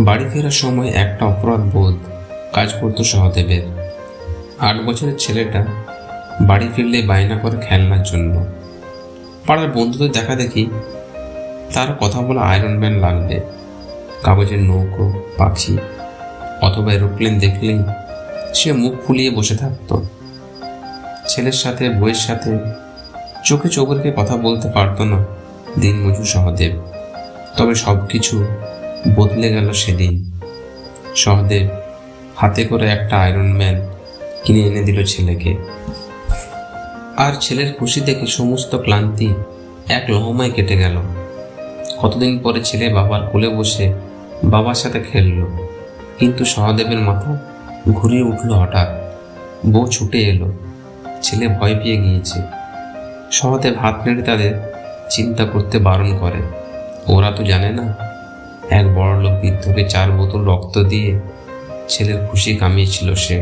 বাড়ি ফেরার সময় একটা অপরাধ বোধ কাজ করতো সহদেবের। 8 বছরের ছেলেটা বাড়ি ফিরলে বায়না করে খেলনার জন্য। পাড়ার বন্ধুদের দেখা দেখি তার কথা বলা আয়রন ম্যান লাগবে, কাগজের নৌকো, পাখি অথবা এরোপ্লেন দেখলেই সে মুখ ফুলিয়ে বসে থাকতো। ছেলের সাথে বইয়ের সাথে চোখে চোখ রেখে কথা বলতে পারতো না দিনমজুর সহদেব। তবে সব কিছু বদলে গেল সেদিন। সহদেব হাতে করে একটা আয়রন ম্যান কিনে এনে দিল ছেলেকে। আর ছেলের খুশি দেখে সমস্ত ক্লান্তি এক লহমায় কেটে গেল। কতদিন পরে ছেলে বাবার কোলে বসে বাবার সাথে খেললো। কিন্তু সহদেবের মাথা ঘুরিয়ে উঠল হঠাৎ। বউ ছুটে এলো, ছেলে ভয় পেয়ে গিয়েছে। সহদেব হাত নেড়ে তাদের চিন্তা করতে বারণ করে। ওরা তো জানে না এক বড়লোক বৃদ্ধকে 4 বোতল রক্ত দিয়ে ছেলের খুশি কামিয়েছিল সে।